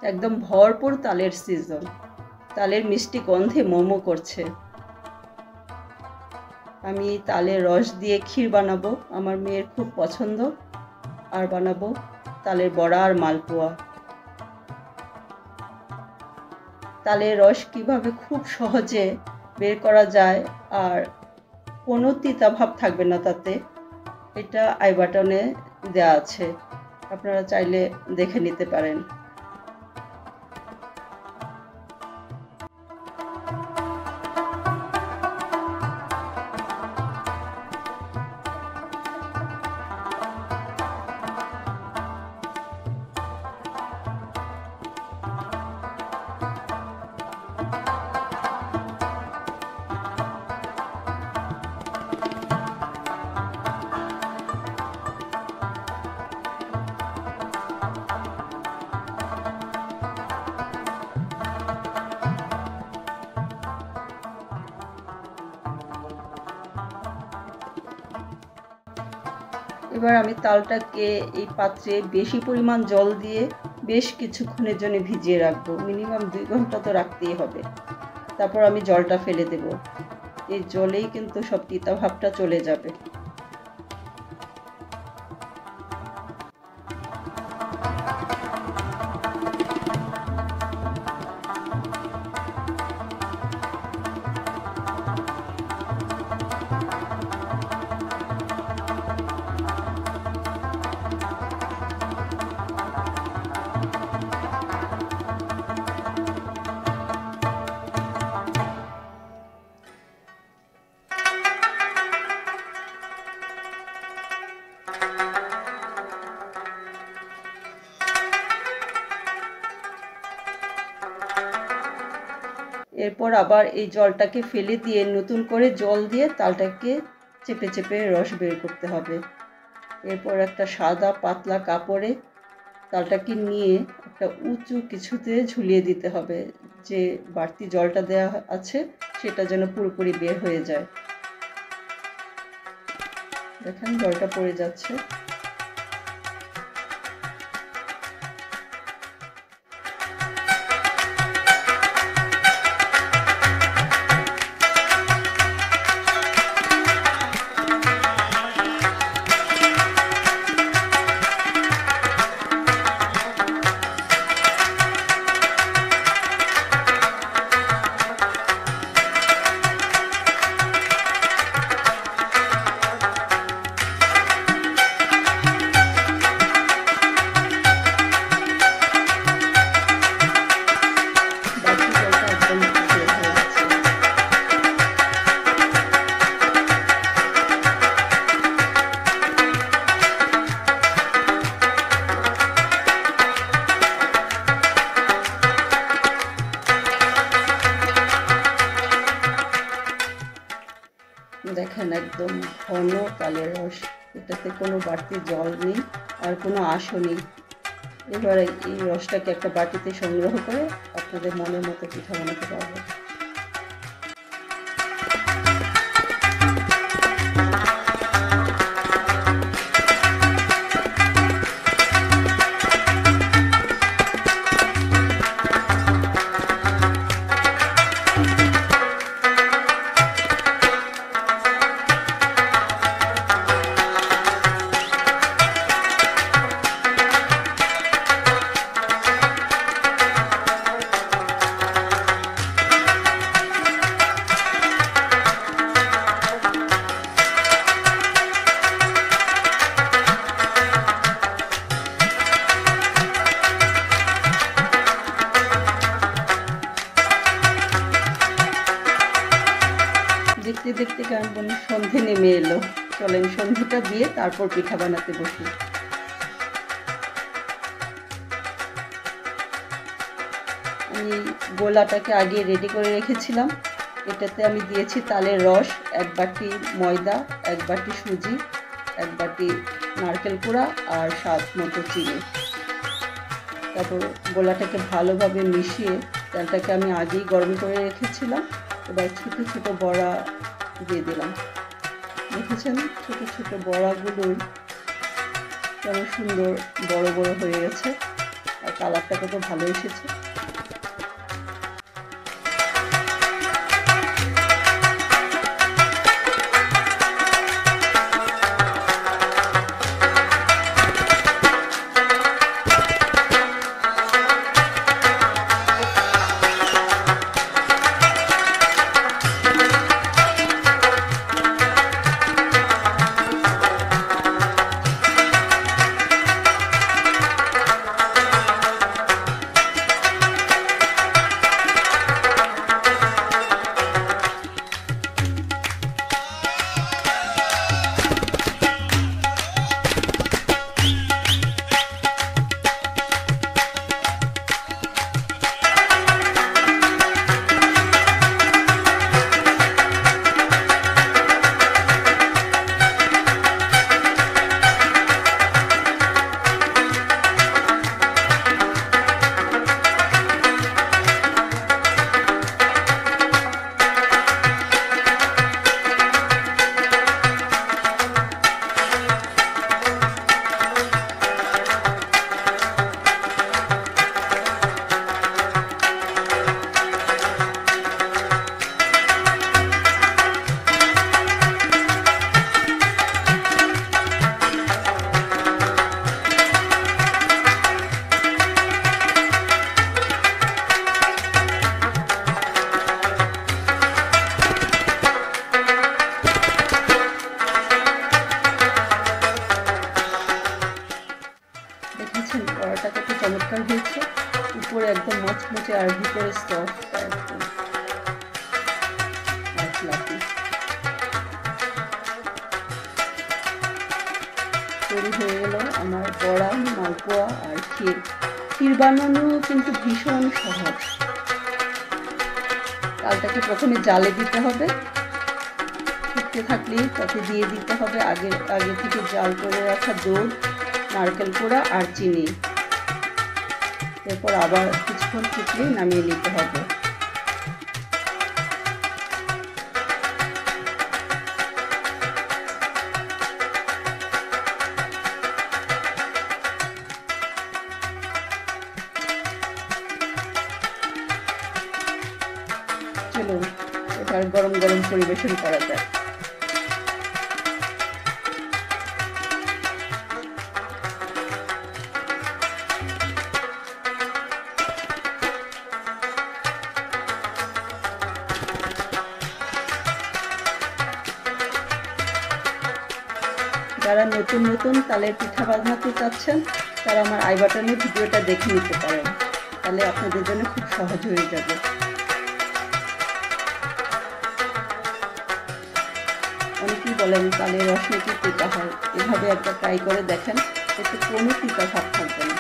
একদম ভরপুর তালের সিজন। তালের মিষ্টি গন্ধে মোমো করছে। আমি তালের রস দিয়ে ক্ষীর বানাবো, আমার মেয়ের খুব পছন্দ। আর বানাবো তালের বড়া আর মালপোয়া। তালের রস কিভাবে খুব সহজে বের করা যায় আর কোনো তিতা ভাব থাকবে না তাতে, এটা আই বাটনে দেওয়া আছে, আপনারা চাইলে দেখে নিতে পারেন। এবার আমি তালটাকে এই পাত্রে বেশি পরিমাণ জল দিয়ে বেশ কিছুক্ষণের জন্য ভিজিয়ে রাখবো, মিনিমাম 2 ঘন্টা তো রাখতেই হবে। তারপর আমি জলটা ফেলে দেব। এই জলেই কিন্তু সব তিতা ভাবটা চলে যাবে। এরপর আবার এই জলটাকে ফেলে দিয়ে নতুন করে জল দিয়ে তালটাকে চেপে চেপে রস বের করতে হবে। এরপর একটা সাদা পাতলা কাপড়ে তালটাকে নিয়ে একটা উঁচু কিছুতে ঝুলিয়ে দিতে হবে, যে বাড়তি জলটা দেওয়া আছে সেটা যেন পুরোপুরি বের হয়ে যায়। দেখেন জলটা পড়ে যাচ্ছে। দেখেন একদম ঘন তালের রস, এটাতে কোনো বাড়তি জল নেই আর কোনো আঁশও নেই। এবারে এই রসটাকে একটা বাটিতে সংগ্রহ করে আপনাদের মনের মতো পিঠা বানাতে পারবেন। দেখতে দেখতে কেমন সন্ধে নেমে এলো। চলেন সন্ধেটা দিয়ে তারপর পিঠা বানাতে বসি। আমি গোলাটাকে আগে রেডি করে রেখেছিলাম। এটাতে আমি দিয়েছি তালের রস, 1 বাটি ময়দা, 1 বাটি সুজি, 1 বাটি নারকেল কুড়া আর স্বাদ মতো চিনি। তারপর গোলাটাকে ভালোভাবে মিশিয়ে তেলটাকে আমি আগেই গরম করে রেখেছিলাম। এবার ছোট ছোট বড়া দিয়ে দিলাম। দেখেছেন ছোট ছোট বড়াগুলোই কেমন সুন্দর বড় বড় হয়ে গেছে। আর কালারটা কত ভালো এসেছে। দেখেছেন বড়াটা কত চমৎকার হয়েছে, উপরে একদম মচমচে আর ভিতরে সফট একদম লাফি। তৈরি হয়ে গেল আমার বড়া, মালপোয়া আর ক্ষীর। ক্ষীর বানানো কিন্তু ভীষণ সহজ। চালটাকে প্রথমে জালে দিতে হবে, ফুটতে থাকলেই তাতে দিয়ে দিতে হবে আগে থেকে জাল করে রাখা দুধ, নারকেল কোড়া আর চিনি। এরপর আবার কিছুক্ষণ ফুটলেই নামিয়ে নিতে হবে। চলুন এবার গরম গরম পরিবেশন করা যায়। যারা নতুন নতুন তালের পিঠা বানাতে চাচ্ছেন তারা আমার আই বাটনে ভিডিওটা দেখে নিতে পারেন, তাহলে আপনাদের জন্য খুব সহজ হয়ে যাবে। অনেকেই বলেন তালের রস নাকি তিতা হয়, এভাবে একবার ট্রাই করে দেখেন, এতে কোনো তিতা ভাব থাকবে না।